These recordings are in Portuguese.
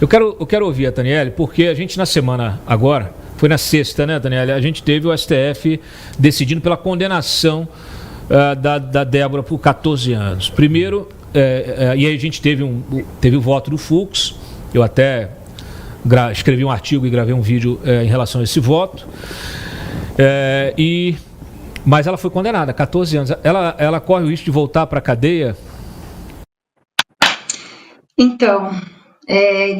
Eu quero ouvir a Daniele, porque a gente na semana agora, foi na sexta, né, Daniele? A gente teve o STF decidindo pela condenação da Débora por 14 anos. Primeiro, e aí a gente teve o voto do Fux, eu até escrevi um artigo e gravei um vídeo em relação a esse voto, mas ela foi condenada a 14 anos. Ela corre o risco de voltar para a cadeia? Então,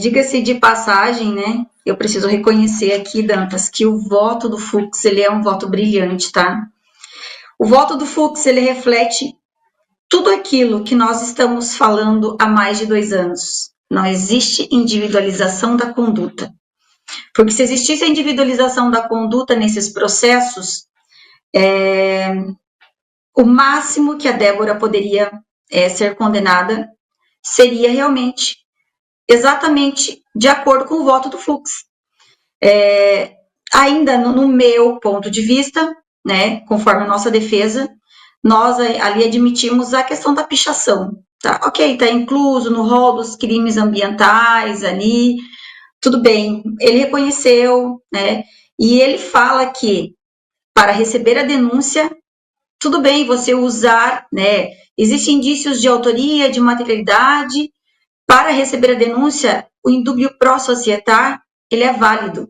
diga-se de passagem, né? Eu preciso reconhecer aqui, Dantas, que o voto do Fux, ele é um voto brilhante, tá? O voto do Fux, ele reflete tudo aquilo que nós estamos falando há mais de 2 anos. Não existe individualização da conduta. Porque se existisse a individualização da conduta nesses processos, o máximo que a Débora poderia ser condenada seria realmente exatamente de acordo com o voto do Fux. Ainda no meu ponto de vista, né, conforme a nossa defesa, nós ali admitimos a questão da pichação. Tá? Ok, está incluso no rol dos crimes ambientais ali, tudo bem, ele reconheceu, né, e ele fala que para receber a denúncia, tudo bem você usar, né, existem indícios de autoria, de materialidade, para receber a denúncia, o indúbio pro societar, ele é válido.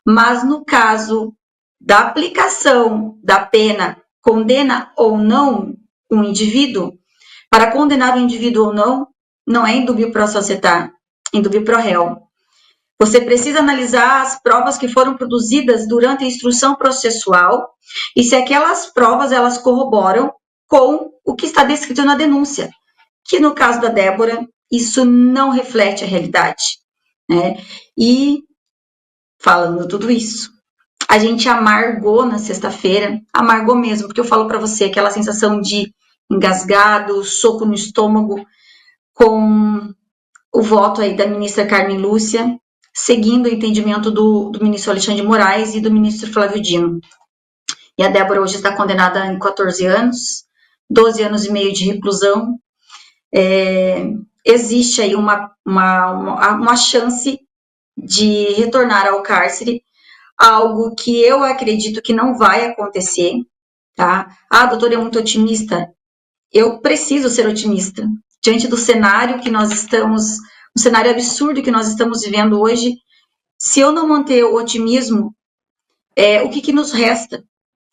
Mas no caso da aplicação da pena, condena ou não um indivíduo, para condenar o indivíduo ou não, não é indúbio pro societar, indúbio pro réu. Você precisa analisar as provas que foram produzidas durante a instrução processual e se aquelas provas elas corroboram com o que está descrito na denúncia, que no caso da Débora, isso não reflete a realidade, né? E falando tudo isso, a gente amargou na sexta-feira, amargou mesmo, porque eu falo para você, aquela sensação de engasgado, soco no estômago, com o voto aí da ministra Carmen Lúcia, seguindo o entendimento do ministro Alexandre de Moraes e do ministro Flávio Dino. E a Débora hoje está condenada em 14 anos, 12 anos e meio de reclusão. Existe aí uma chance de retornar ao cárcere, algo que eu acredito que não vai acontecer, tá? Ah, doutora, é muito otimista. Eu preciso ser otimista. Diante do cenário que nós estamos, um cenário absurdo que nós estamos vivendo hoje, se eu não manter o otimismo, o que nos resta?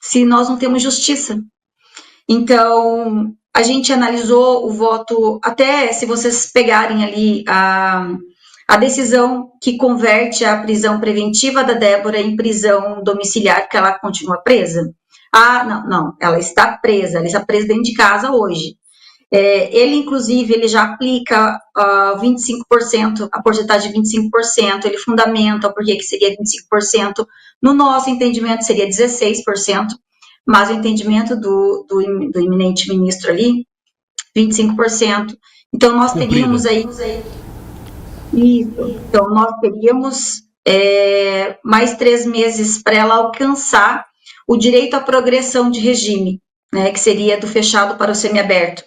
Se nós não temos justiça. Então, a gente analisou o voto, até se vocês pegarem ali a decisão que converte a prisão preventiva da Débora em prisão domiciliar, porque ela continua presa. Ah, não, ela está presa dentro de casa hoje. Ele, inclusive, ele já aplica 25%, a porcentagem de 25%, ele fundamenta o porquê que seria 25%, no nosso entendimento seria 16%, mas o entendimento do eminente ministro ali, 25%. Então, nós teríamos aí... Isso. Então, nós teríamos mais 3 meses para ela alcançar o direito à progressão de regime, né, que seria do fechado para o semiaberto.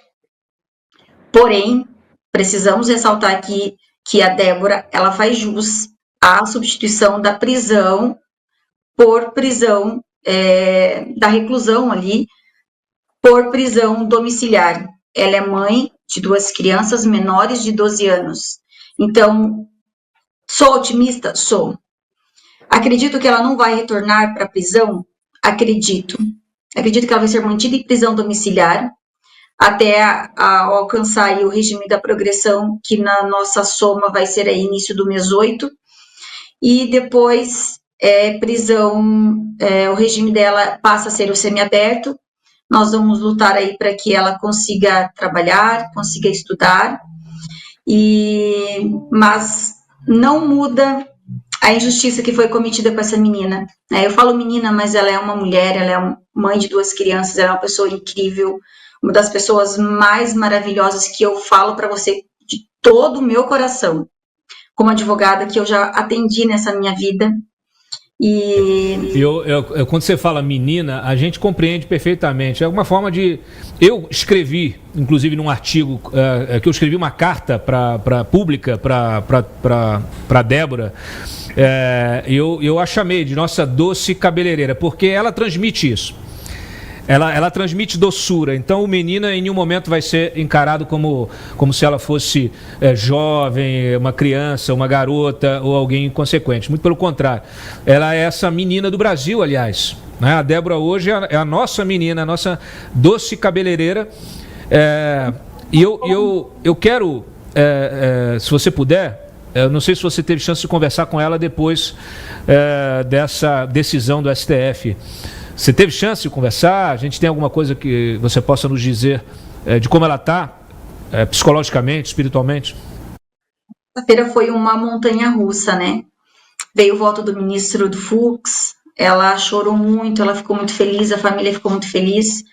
Porém, precisamos ressaltar aqui que a Débora, ela faz jus à substituição da prisão por prisão, da reclusão ali, por prisão domiciliar. Ela é mãe de 2 crianças menores de 12 anos. Então, sou otimista? Sou. Acredito que ela não vai retornar para a prisão? Acredito. Acredito que ela vai ser mantida em prisão domiciliar até alcançar aí o regime da progressão, que na nossa soma vai ser aí início do mês 8. E depois, o regime dela passa a ser o semiaberto. Nós vamos lutar aí para que ela consiga trabalhar, consiga estudar, mas não muda a injustiça que foi cometida com essa menina. Eu falo menina, mas ela é uma mulher, ela é mãe de 2 crianças, ela é uma pessoa incrível, uma das pessoas mais maravilhosas que eu falo para você de todo o meu coração, como advogada que eu já atendi nessa minha vida. E Quando você fala menina, a gente compreende perfeitamente. É uma forma de... Eu escrevi, inclusive num artigo, que eu escrevi uma carta pública para Débora. Eu a chamei de nossa doce cabeleireira, porque ela transmite isso. Ela transmite doçura. Então, o menina em nenhum momento vai ser encarado como se ela fosse jovem, uma criança, uma garota ou alguém inconsequente. Muito pelo contrário. Ela é essa menina do Brasil, aliás. Né? A Débora hoje é a nossa menina, a nossa doce cabeleireira. E eu quero, se você puder, eu não sei se você teve chance de conversar com ela depois dessa decisão do STF. Você teve chance de conversar? A gente tem alguma coisa que você possa nos dizer de como ela está, psicologicamente, espiritualmente? Sexta-feira foi uma montanha-russa, né? Veio o voto do ministro do Fux, ela chorou muito, ela ficou muito feliz, a família ficou muito feliz,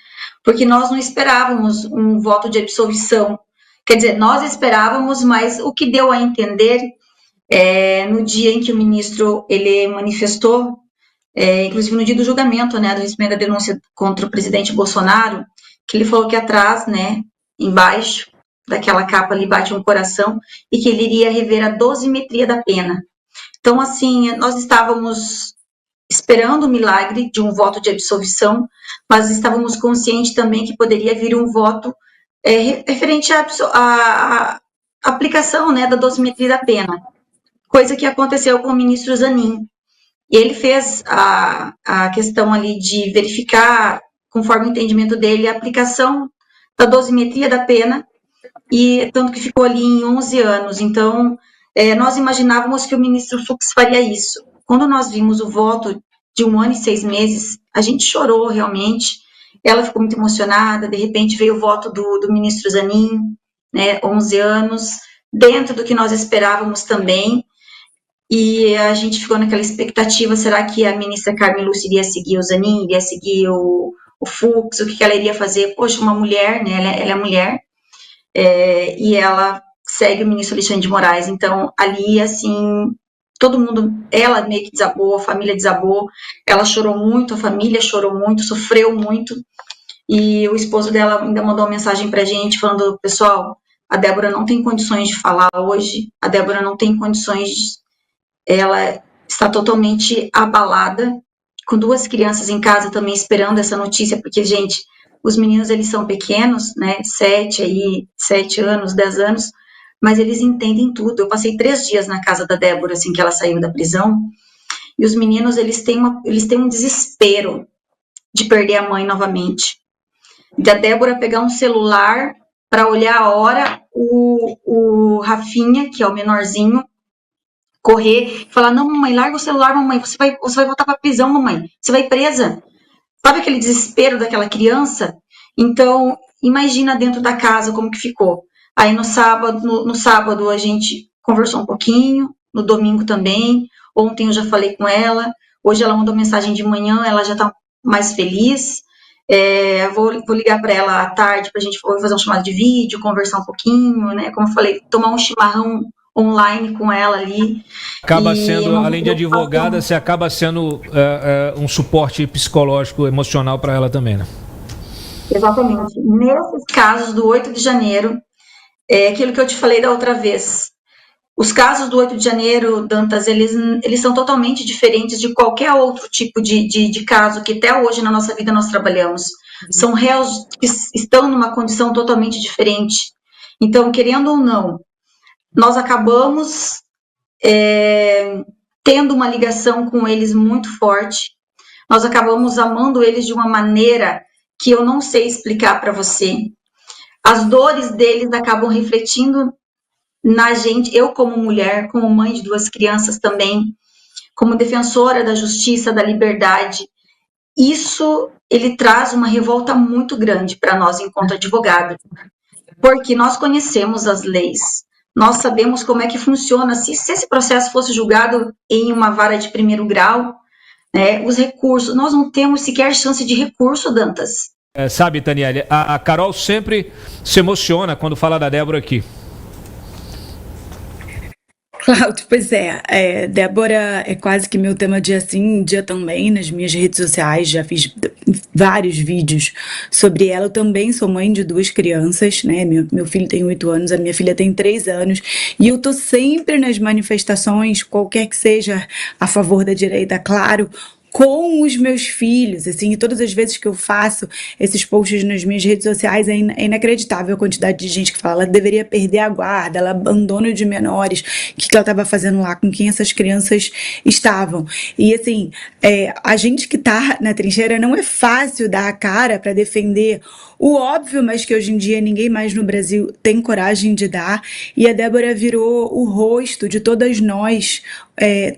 porque nós não esperávamos um voto de absolvição. Quer dizer, nós esperávamos, mas o que deu a entender, no dia em que o ministro ele manifestou, inclusive no dia do julgamento, né, do recebimento da denúncia contra o presidente Bolsonaro, que ele falou que atrás, né, embaixo daquela capa ali bate um coração e que ele iria rever a dosimetria da pena. Então, assim, nós estávamos esperando o milagre de um voto de absolvição, mas estávamos conscientes também que poderia vir um voto referente à aplicação, né, da dosimetria da pena, coisa que aconteceu com o ministro Zanin. E ele fez a questão ali de verificar, conforme o entendimento dele, a aplicação da dosimetria da pena, e tanto que ficou ali em 11 anos. Então, nós imaginávamos que o ministro Fux faria isso. Quando nós vimos o voto de 1 ano e 6 meses, a gente chorou realmente, ela ficou muito emocionada, de repente veio o voto do ministro Zanin, né, 11 anos, dentro do que nós esperávamos também. E a gente ficou naquela expectativa, será que a ministra Carmen Lúcia iria seguir o Zanin, iria seguir o Fux, o que ela iria fazer? Poxa, uma mulher, né, ela é mulher, e ela segue o ministro Alexandre de Moraes. Então, ali, assim, todo mundo, ela meio que desabou, a família desabou, ela chorou muito, a família chorou muito, sofreu muito, e o esposo dela ainda mandou uma mensagem pra gente, falando, pessoal, a Débora não tem condições de falar hoje, a Débora não tem condições ela está totalmente abalada, com 2 crianças em casa também esperando essa notícia, porque, gente, os meninos, eles são pequenos, né, 7 anos, 10 anos, mas eles entendem tudo. Eu passei 3 dias na casa da Débora, assim, que ela saiu da prisão, e os meninos, eles têm um desespero de perder a mãe novamente. Da Débora pegar um celular para olhar a hora, o Rafinha, que é o menorzinho, correr, falar, não, mamãe, larga o celular, mamãe, você vai voltar para a prisão, mamãe, você vai presa. Sabe aquele desespero daquela criança? Então, imagina dentro da casa como que ficou. Aí no sábado a gente conversou um pouquinho, no domingo também, ontem eu já falei com ela, hoje ela mandou mensagem de manhã, ela já está mais feliz, vou ligar para ela à tarde para a gente fazer uma chamada de vídeo, conversar um pouquinho, né, como eu falei, tomar um chimarrão online com ela ali. Acaba sendo, além de advogada, você acaba sendo um suporte psicológico, emocional para ela também, né? Exatamente. Nesses casos do 8 de janeiro, é aquilo que eu te falei da outra vez. Os casos do 8 de janeiro, Dantas, eles são totalmente diferentes de qualquer outro tipo de caso que até hoje na nossa vida nós trabalhamos. São réus que estão numa condição totalmente diferente. Então, querendo ou não, nós acabamos tendo uma ligação com eles muito forte, nós acabamos amando eles de uma maneira que eu não sei explicar para você. As dores deles acabam refletindo na gente, eu como mulher, como mãe de 2 crianças também, como defensora da justiça, da liberdade, isso, ele traz uma revolta muito grande para nós enquanto advogado, porque nós conhecemos as leis, nós sabemos como é que funciona, se esse processo fosse julgado em uma vara de 1º grau, né, os recursos, nós não temos sequer chance de recurso, Dantas. Sabe, Taniele, a Carol sempre se emociona quando fala da Débora aqui. Cláudio, pois Débora é quase que meu tema dia sim, dia também, nas minhas redes sociais, já fiz vários vídeos sobre ela. Eu também sou mãe de 2 crianças, né? Meu filho tem 8 anos, a minha filha tem 3 anos, e eu tô sempre nas manifestações, qualquer que seja, a favor da direita, claro, com os meus filhos, assim, e todas as vezes que eu faço esses posts nas minhas redes sociais é inacreditável a quantidade de gente que fala, ela deveria perder a guarda, ela abandono de menores, o que ela estava fazendo lá, com quem essas crianças estavam. E assim, a gente que tá na trincheira não é fácil dar a cara para defender o óbvio, mas que hoje em dia ninguém mais no Brasil tem coragem de dar, e a Débora virou o rosto de todas nós,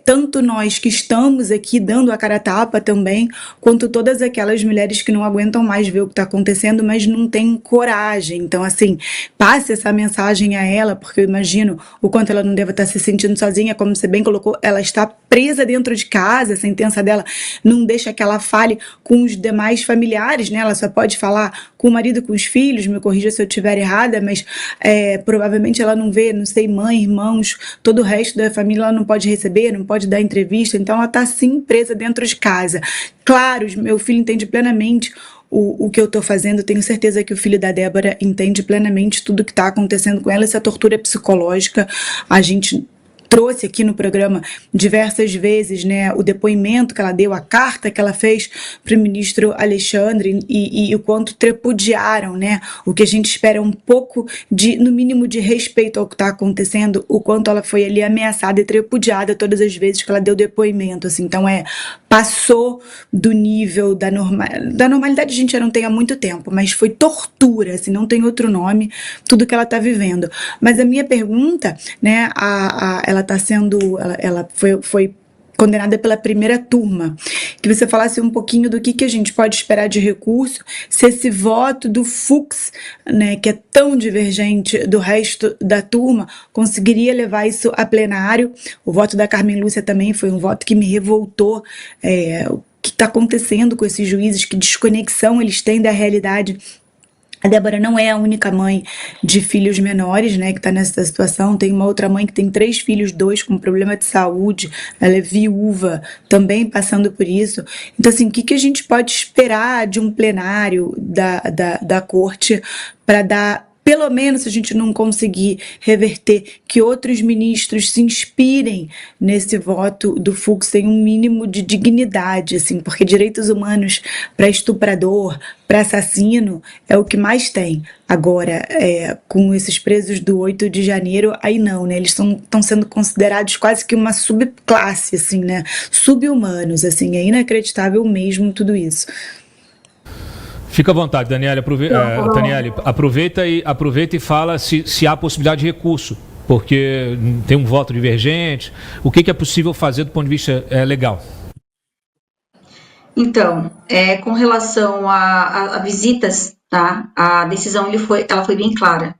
tanto nós que estamos aqui dando a cara a tapa também, quanto todas aquelas mulheres que não aguentam mais ver o que está acontecendo, mas não têm coragem. Então, assim, passe essa mensagem a ela, porque eu imagino o quanto ela não deve estar se sentindo sozinha, como você bem colocou, ela está presa dentro de casa, a sentença dela não deixa que ela fale com os demais familiares, né? Ela só pode falar com o marido, com os filhos, me corrija se eu estiver errada, mas provavelmente ela não vê, não sei, mãe, irmãos, todo o resto da família ela não pode receber, não pode dar entrevista, então ela está sim presa dentro de casa. Claro, meu filho entende plenamente o que eu estou fazendo, tenho certeza que o filho da Débora entende plenamente tudo que está acontecendo com ela, essa tortura psicológica, a gente trouxe aqui no programa diversas vezes, né, o depoimento que ela deu, a carta que ela fez para o ministro Alexandre e o quanto tripudiaram, né, o que a gente espera um pouco de, no mínimo, de respeito ao que está acontecendo, o quanto ela foi ali ameaçada e tripudiada todas as vezes que ela deu depoimento, assim, então passou do nível da normalidade, a gente já não tem há muito tempo, mas foi tortura, assim, não tem outro nome, tudo que ela está vivendo. Mas a minha pergunta, né, ela está sendo, ela foi condenada pela primeira turma, que você falasse um pouquinho do que a gente pode esperar de recurso, se esse voto do Fux, né, que é tão divergente do resto da turma, conseguiria levar isso a plenário. O voto da Carmen Lúcia também foi um voto que me revoltou, o que está acontecendo com esses juízes, que desconexão eles têm da realidade. A Débora não é a única mãe de filhos menores, né, que está nessa situação. Tem uma outra mãe que tem 3 filhos, 2 com problema de saúde. Ela é viúva, também passando por isso. Então, assim, o que a gente pode esperar de um plenário da corte para dar, pelo menos, se a gente não conseguir reverter, que outros ministros se inspirem nesse voto do Fux, tem um mínimo de dignidade, assim, porque direitos humanos para estuprador, para assassino, é o que mais tem. Agora, com esses presos do 8 de janeiro, aí não, né? Eles estão sendo considerados quase que uma subclasse, assim, né? Sub-humanos, assim, é inacreditável mesmo tudo isso. Fica à vontade, Daniele. Daniele, aproveita e fala se há possibilidade de recurso, porque tem um voto divergente. O que é possível fazer do ponto de vista legal? Então, com relação a visitas, tá? A decisão ela foi bem clara.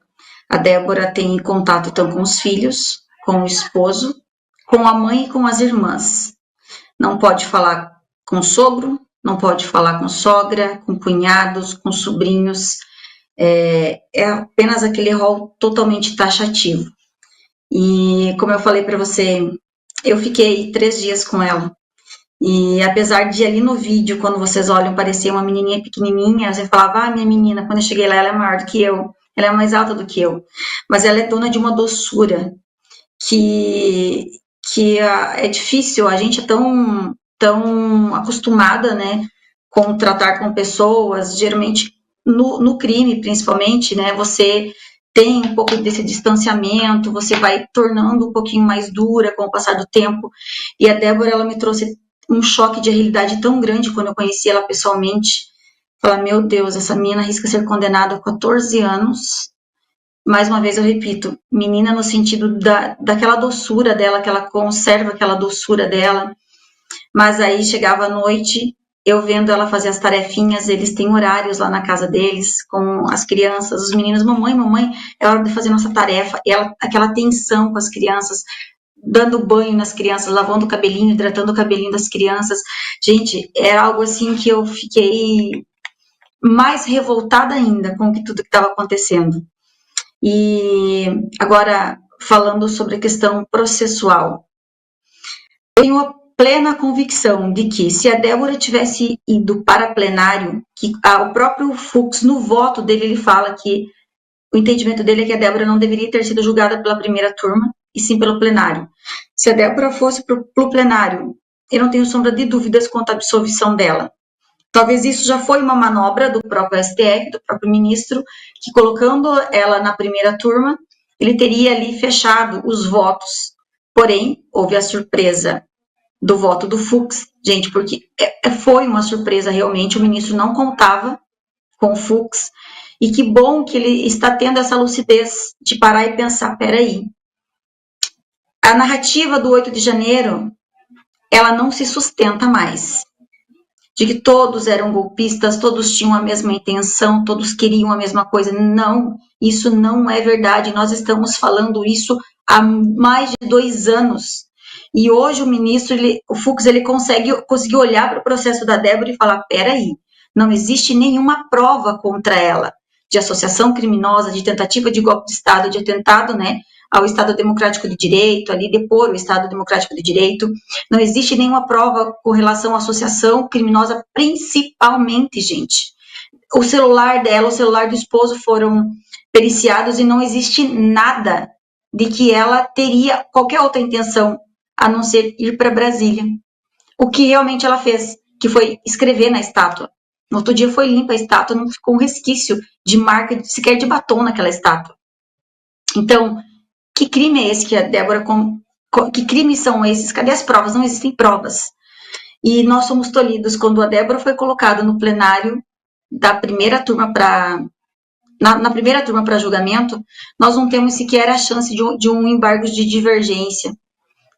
A Débora tem contato então com os filhos, com o esposo, com a mãe e com as irmãs. Não pode falar com o sogro, não pode falar com sogra, com cunhados, com sobrinhos. É apenas aquele rol totalmente taxativo. E como eu falei para você, eu fiquei 3 dias com ela. E apesar de ali no vídeo, quando vocês olham, parecer uma menininha pequenininha, você falava, minha menina, quando eu cheguei lá, ela é maior do que eu, ela é mais alta do que eu. Mas ela é dona de uma doçura que é difícil, a gente é tão acostumada, né, com tratar com pessoas, geralmente no crime, principalmente, né, você tem um pouco desse distanciamento, você vai tornando um pouquinho mais dura com o passar do tempo, e a Débora, ela me trouxe um choque de realidade tão grande quando eu conheci ela pessoalmente. Falar, meu Deus, essa menina arrisca ser condenada a 14 anos. Mais uma vez eu repito, menina no sentido daquela doçura dela, que ela conserva aquela doçura dela. Mas aí chegava a noite, eu vendo ela fazer as tarefinhas, eles têm horários lá na casa deles, com as crianças, os meninos, mamãe, é hora de fazer nossa tarefa. E ela, aquela tensão com as crianças, dando banho nas crianças, lavando o cabelinho, hidratando o cabelinho das crianças. Gente, era algo assim que eu fiquei mais revoltada ainda com tudo que estava acontecendo. E agora, falando sobre a questão processual. Tenho a plena convicção de que se a Débora tivesse ido para plenário, que o próprio Fux, no voto dele, ele fala que o entendimento dele é que a Débora não deveria ter sido julgada pela primeira turma, e sim pelo plenário. Se a Débora fosse para o plenário, eu não tenho sombra de dúvidas quanto à absolvição dela. Talvez isso já foi uma manobra do próprio STF, do próprio ministro, que colocando ela na primeira turma, ele teria ali fechado os votos. Porém, houve a surpresa do voto do Fux, gente, porque foi uma surpresa realmente, o ministro não contava com o Fux, e que bom que ele está tendo essa lucidez de parar e pensar, peraí, a narrativa do 8 de janeiro, ela não se sustenta mais, de que todos eram golpistas, todos tinham a mesma intenção, todos queriam a mesma coisa. Não, isso não é verdade, nós estamos falando isso há mais de 2 anos, e hoje o ministro, o Fux, ele conseguiu olhar para o processo da Débora e falar, peraí, não existe nenhuma prova contra ela, de associação criminosa, de tentativa de golpe de Estado, de atentado, né, ao Estado Democrático de Direito, ali depor o Estado Democrático de Direito. Não existe nenhuma prova com relação à associação criminosa, principalmente, gente. O celular dela, o celular do esposo foram periciados e não existe nada de que ela teria qualquer outra intenção a não ser ir para Brasília. O que realmente ela fez, que foi escrever na estátua. No outro dia foi limpa a estátua, não ficou um resquício de marca, sequer de batom naquela estátua. Então, que crime é esse que a Débora... Que crimes são esses? Cadê as provas? Não existem provas. E nós somos tolhidos quando a Débora foi colocada no plenário da primeira turma para... Na primeira turma para julgamento, nós não temos sequer a chance de um embargo de divergência,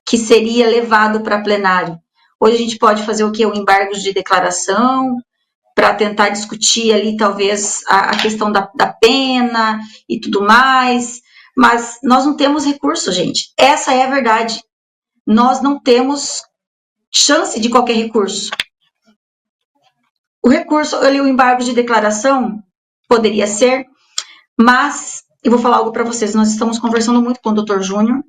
que seria levado para plenário. Hoje a gente pode fazer o quê? Um embargo de declaração, para tentar discutir ali, talvez, a questão da pena e tudo mais, mas nós não temos recurso, gente. Essa é a verdade. Nós não temos chance de qualquer recurso. O recurso, o embargo de declaração, poderia ser, mas eu vou falar algo para vocês. Nós estamos conversando muito com o Dr. Júnior,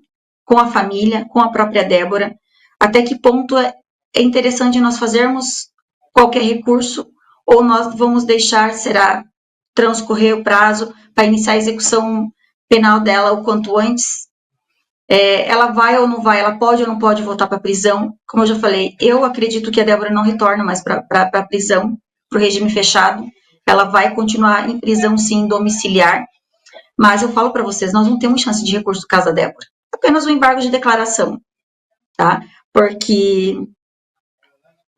com a família, com a própria Débora, até que ponto é interessante nós fazermos qualquer recurso, ou nós vamos deixar, transcorrer o prazo para iniciar a execução penal dela o quanto antes. Ela vai ou não vai, ela pode ou não pode voltar para a prisão. Como eu já falei, eu acredito que a Débora não retorna mais para a prisão, para o regime fechado. Ela vai continuar em prisão, sim, domiciliar. Mas eu falo para vocês, nós não temos chance de recurso no caso da Débora. Apenas um embargo de declaração, tá? Porque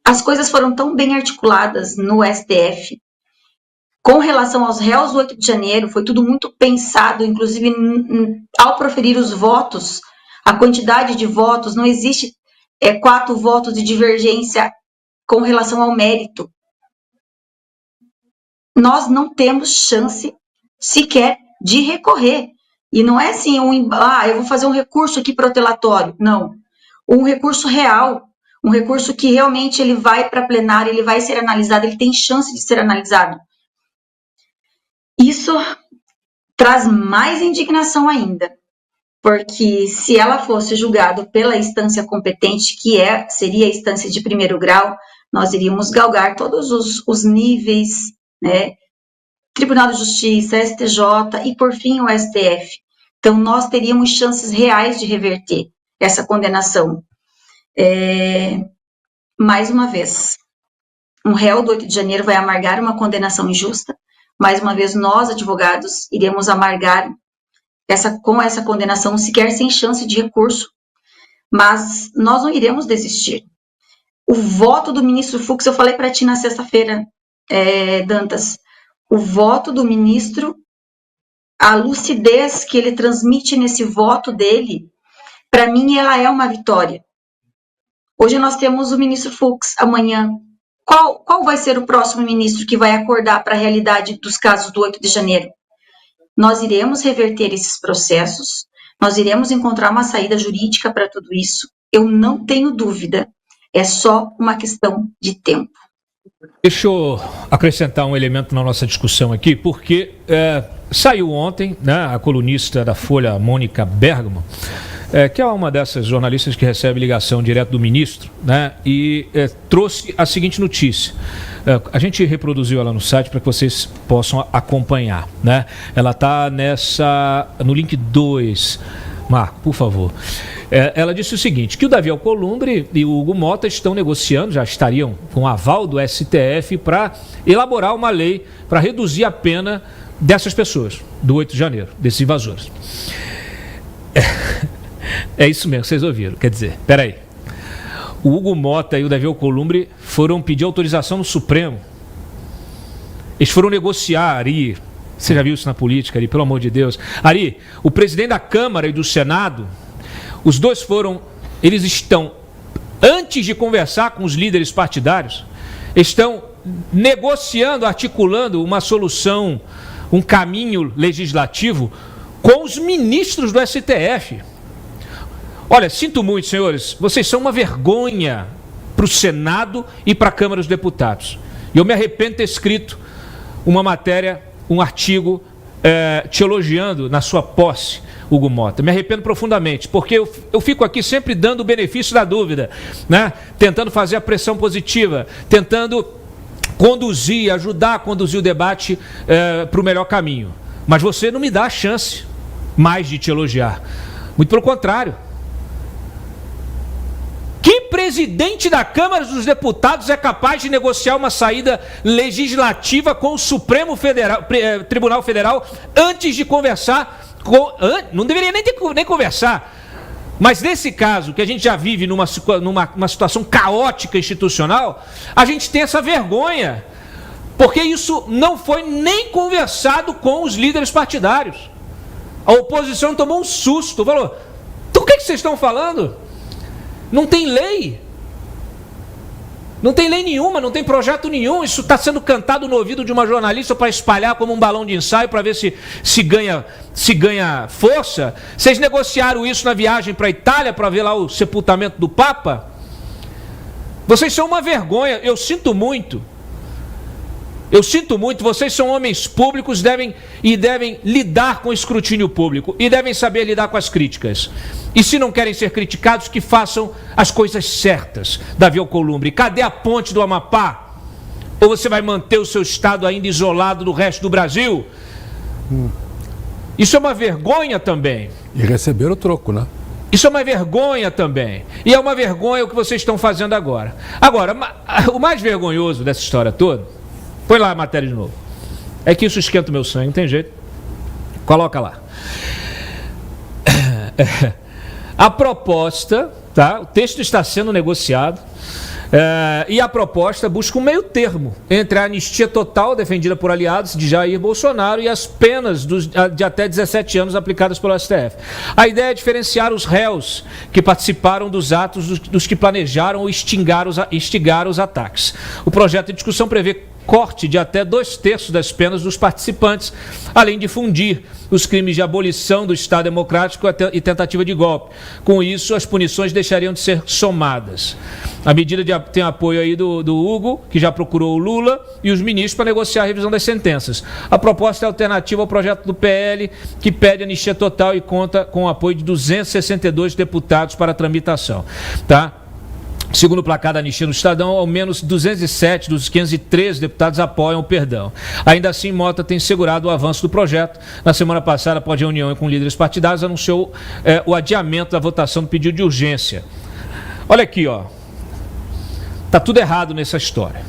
as coisas foram tão bem articuladas no STF, com relação aos réus do 8 de janeiro, foi tudo muito pensado, inclusive ao proferir os votos, a quantidade de votos, não existe 4 votos de divergência com relação ao mérito. Nós não temos chance sequer de recorrer. E não é assim, eu vou fazer um recurso aqui protelatório. Não. Um recurso real, um recurso que realmente ele vai para plenário, ele vai ser analisado, ele tem chance de ser analisado. Isso traz mais indignação ainda, porque se ela fosse julgada pela instância competente, que seria a instância de primeiro grau, nós iríamos galgar todos os níveis, né? Tribunal de Justiça, STJ e, por fim, o STF. Então, nós teríamos chances reais de reverter essa condenação. Mais uma vez, um réu do 8 de janeiro vai amargar uma condenação injusta. Mais uma vez, nós, advogados, iremos amargar com essa condenação, sequer sem chance de recurso. Mas nós não iremos desistir. O voto do ministro Fux, eu falei para ti na sexta-feira, Dantas, o voto do ministro, a lucidez que ele transmite nesse voto dele, para mim, ela é uma vitória. Hoje nós temos o ministro Fux, amanhã. Qual vai ser o próximo ministro que vai acordar para a realidade dos casos do 8 de janeiro? Nós iremos reverter esses processos, nós iremos encontrar uma saída jurídica para tudo isso. Eu não tenho dúvida, é só uma questão de tempo. Deixa eu acrescentar um elemento na nossa discussão aqui, porque saiu ontem, né, a colunista da Folha, Mônica Bergamo, que é uma dessas jornalistas que recebe ligação direto do ministro, né, e trouxe a seguinte notícia. A gente reproduziu ela no site para que vocês possam acompanhar, né? Ela está no link 2. Marco, por favor. Ela disse o seguinte, que o Davi Alcolumbre e o Hugo Mota estão negociando, já estariam com aval do STF para elaborar uma lei para reduzir a pena dessas pessoas, do 8 de janeiro, desses invasores. É isso mesmo, vocês ouviram. Quer dizer, peraí. O Hugo Mota e o Davi Alcolumbre foram pedir autorização no Supremo. Eles foram negociar, Ari. Você já viu isso na política, Ari, pelo amor de Deus. Ari, o presidente da Câmara e do Senado, os dois eles estão, antes de conversar com os líderes partidários, estão negociando, articulando uma solução, um caminho legislativo com os ministros do STF. Olha, sinto muito, senhores, vocês são uma vergonha para o Senado e para a Câmara dos Deputados. E eu me arrependo de ter escrito uma matéria, um artigo te elogiando na sua posse, Hugo Mota. Me arrependo profundamente, porque eu fico aqui sempre dando o benefício da dúvida, né? Tentando fazer a pressão positiva, tentando ajudar a conduzir o debate para o melhor caminho. Mas você não me dá a chance mais de te elogiar. Muito pelo contrário. Que presidente da Câmara dos Deputados é capaz de negociar uma saída legislativa com o Supremo Tribunal Federal antes de conversar com... Não deveria nem conversar. Mas nesse caso, que a gente já vive numa situação caótica institucional, a gente tem essa vergonha. Porque isso não foi nem conversado com os líderes partidários. A oposição tomou um susto. Falou, do que vocês estão falando? Não tem lei. Não tem lei nenhuma, não tem projeto nenhum. Isso está sendo cantado no ouvido de uma jornalista para espalhar como um balão de ensaio para ver se ganha força. Vocês negociaram isso na viagem para a Itália para ver lá o sepultamento do Papa? Vocês são uma vergonha. Eu sinto muito, vocês são homens públicos, devem lidar com o escrutínio público e devem saber lidar com as críticas. E se não querem ser criticados, que façam as coisas certas. Davi Alcolumbre, cadê a ponte do Amapá? Ou você vai manter o seu estado ainda isolado do resto do Brasil? Isso é uma vergonha também. E receber o troco, né? Isso é uma vergonha também. E é uma vergonha o que vocês estão fazendo agora. Agora, o mais vergonhoso dessa história toda, põe lá a matéria de novo. É que isso esquenta o meu sangue, não tem jeito. Coloca lá. A proposta, tá? O texto está sendo negociado e a proposta busca um meio termo entre a anistia total defendida por aliados de Jair Bolsonaro e as penas de até 17 anos aplicadas pelo STF. A ideia é diferenciar os réus que participaram dos atos dos que planejaram ou instigaram os ataques. O projeto de discussão prevê corte de até 2/3 das penas dos participantes, além de fundir os crimes de abolição do Estado Democrático e tentativa de golpe. Com isso, as punições deixariam de ser somadas. A medida tem apoio aí do Hugo, que já procurou o Lula, e os ministros para negociar a revisão das sentenças. A proposta é alternativa ao projeto do PL, que pede anistia total e conta com o apoio de 262 deputados para a tramitação. Tá? Segundo o placar da anistia no Estadão, ao menos 207 dos 513 deputados apoiam o perdão. Ainda assim, Mota tem segurado o avanço do projeto. Na semana passada, após reunião com líderes partidários, anunciou o adiamento da votação do pedido de urgência. Olha aqui, ó. Tá tudo errado nessa história.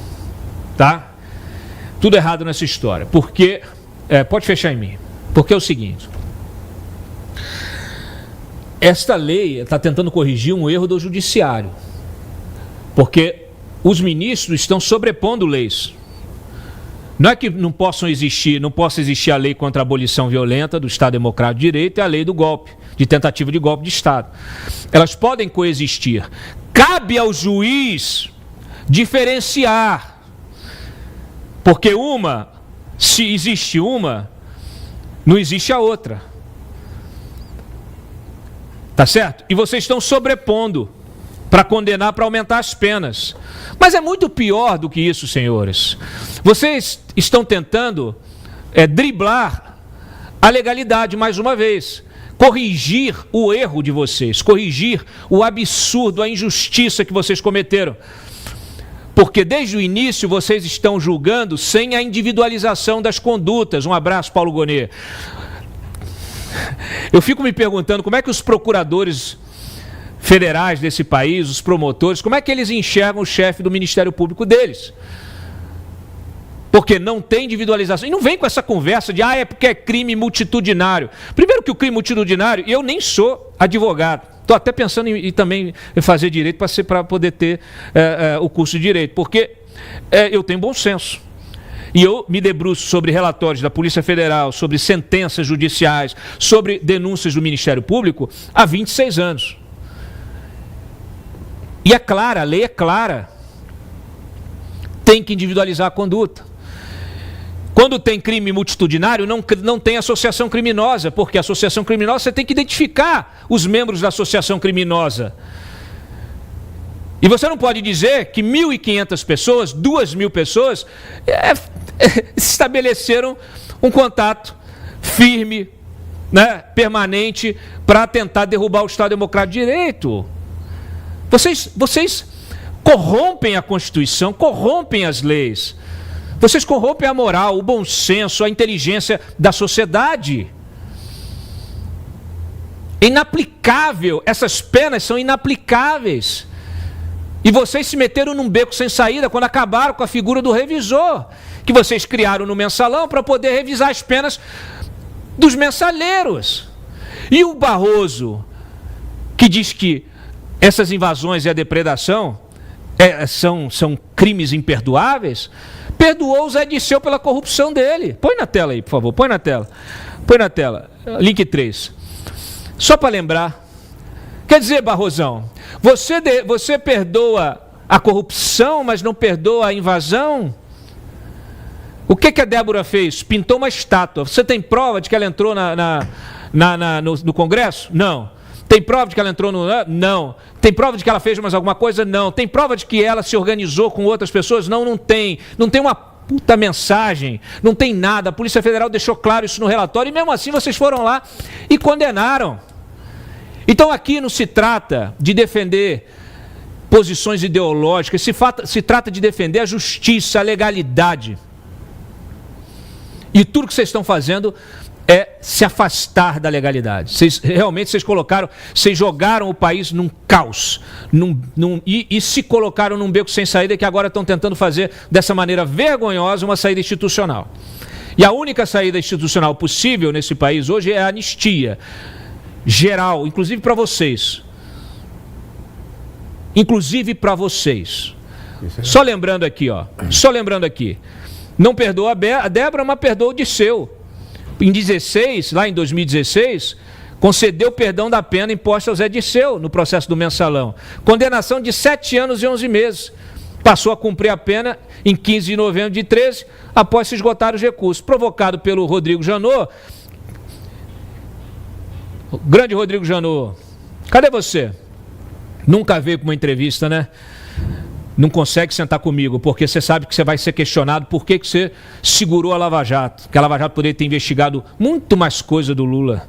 Tá? Tudo errado nessa história. Porque... pode fechar em mim. Porque é o seguinte... Esta lei está tentando corrigir um erro do judiciário. Porque os ministros estão sobrepondo leis. Não é que não possa existir a lei contra a abolição violenta do Estado Democrático de Direito e a lei do golpe, de tentativa de golpe de Estado. Elas podem coexistir. Cabe ao juiz diferenciar. Porque se existe uma, não existe a outra. Tá certo? E vocês estão sobrepondo. para condenar, para aumentar as penas. Mas é muito pior do que isso, senhores. Vocês estão tentando driblar a legalidade mais uma vez. Corrigir o erro de vocês, corrigir o absurdo, a injustiça que vocês cometeram. Porque desde o início vocês estão julgando sem a individualização das condutas. Um abraço, Paulo Gonet. Eu fico me perguntando como é que os procuradores federais desse país, os promotores, como é que eles enxergam o chefe do Ministério Público deles? Porque não tem individualização. E não vem com essa conversa de, é porque é crime multitudinário. Primeiro que o crime multitudinário, eu nem sou advogado. Estou até pensando em também fazer direito para poder ter o curso de direito. Porque eu tenho bom senso. E eu me debruço sobre relatórios da Polícia Federal, sobre sentenças judiciais, sobre denúncias do Ministério Público há 26 anos. E é clara, a lei é clara. Tem que individualizar a conduta. Quando tem crime multitudinário, não tem associação criminosa, porque a associação criminosa você tem que identificar os membros da associação criminosa. E você não pode dizer que 1.500 pessoas, 2.000 pessoas, estabeleceram um contato firme, né, permanente, para tentar derrubar o Estado Democrático de Direito. Vocês corrompem a Constituição, corrompem as leis. Vocês corrompem a moral, o bom senso, a inteligência da sociedade. É inaplicável, essas penas são inaplicáveis. E vocês se meteram num beco sem saída quando acabaram com a figura do revisor, que vocês criaram no mensalão para poder revisar as penas dos mensaleiros. E o Barroso, que diz que essas invasões e a depredação são crimes imperdoáveis, perdoou o Zé Dirceu pela corrupção dele. Põe na tela aí, por favor, põe na tela. Põe na tela, link 3. Só para lembrar. Quer dizer, Barrosão, você perdoa a corrupção, mas não perdoa a invasão? O que a Débora fez? Pintou uma estátua. Você tem prova de que ela entrou no Congresso? Não. Tem prova de que ela entrou no... Não. Tem prova de que ela fez mais alguma coisa? Não. Tem prova de que ela se organizou com outras pessoas? Não, não tem. Não tem uma puta mensagem. Não tem nada. A Polícia Federal deixou claro isso no relatório e mesmo assim vocês foram lá e condenaram. Então aqui não se trata de defender posições ideológicas, se trata de defender a justiça, a legalidade. E tudo que vocês estão fazendo é se afastar da legalidade. Vocês jogaram o país num caos, e se colocaram num beco sem saída que agora estão tentando fazer dessa maneira vergonhosa uma saída institucional. E a única saída institucional possível nesse país hoje é a anistia geral, inclusive para vocês. Inclusive para vocês. Só lembrando aqui, não perdoa a Débora, mas perdoa o Dirceu. Em 2016, concedeu perdão da pena imposta ao Zé Dirceu no processo do mensalão. Condenação de 7 anos e 11 meses. Passou a cumprir a pena em 15 de novembro de 13, após se esgotar os recursos. Provocado pelo Rodrigo Janot. O grande Rodrigo Janot, cadê você? Nunca veio para uma entrevista, né? Não consegue sentar comigo, porque você sabe que você vai ser questionado por que você segurou a Lava Jato. Que a Lava Jato poderia ter investigado muito mais coisa do Lula.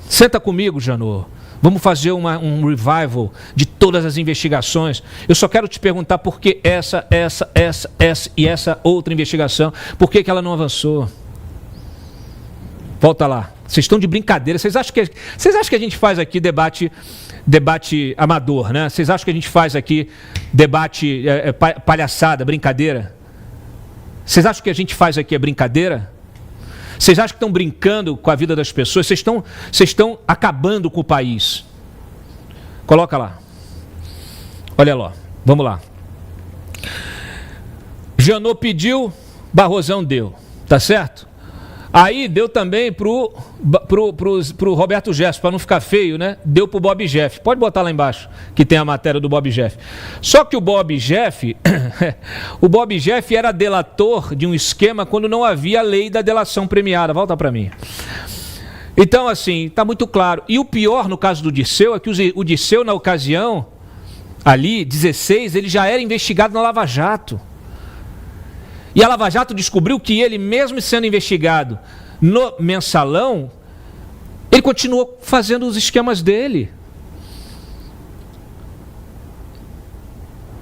Senta comigo, Janot. Vamos fazer um revival de todas as investigações. Eu só quero te perguntar por que essa e essa outra investigação, por que ela não avançou? Volta lá. Vocês estão de brincadeira. Vocês acham que a gente faz aqui debate amador, né? Vocês acham que a gente faz aqui debate palhaçada, brincadeira? Vocês acham que a gente faz aqui brincadeira? Vocês acham que estão brincando com a vida das pessoas? Vocês estão acabando com o país. Coloca lá. Olha lá. Vamos lá. Janot pediu, Barrosão deu. Tá certo? Aí deu também pro Roberto Jefferson, para não ficar feio, né? Deu pro Bob Jeff. Pode botar lá embaixo, que tem a matéria do Bob Jeff. Só que o Bob Jeff era delator de um esquema quando não havia a lei da delação premiada. Volta para mim. Então, assim, está muito claro. E o pior no caso do Dirceu é que o Dirceu, na ocasião, ali, 16, ele já era investigado na Lava Jato. E a Lava Jato descobriu que ele, mesmo sendo investigado no Mensalão, ele continuou fazendo os esquemas dele.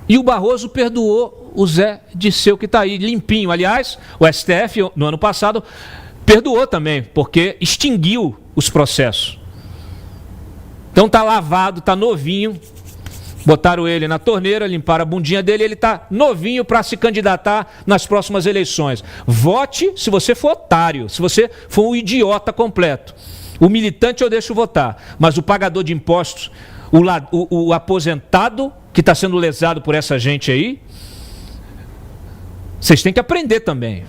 E o Barroso perdoou o Zé Dirceu, que está aí limpinho. Aliás, o STF, no ano passado, perdoou também, porque extinguiu os processos. Então está lavado, está novinho. Botaram ele na torneira, limparam a bundinha dele, ele está novinho para se candidatar nas próximas eleições. Vote se você for otário, se você for um idiota completo. O militante eu deixo votar, mas o pagador de impostos, o aposentado que está sendo lesado por essa gente aí, vocês têm que aprender também.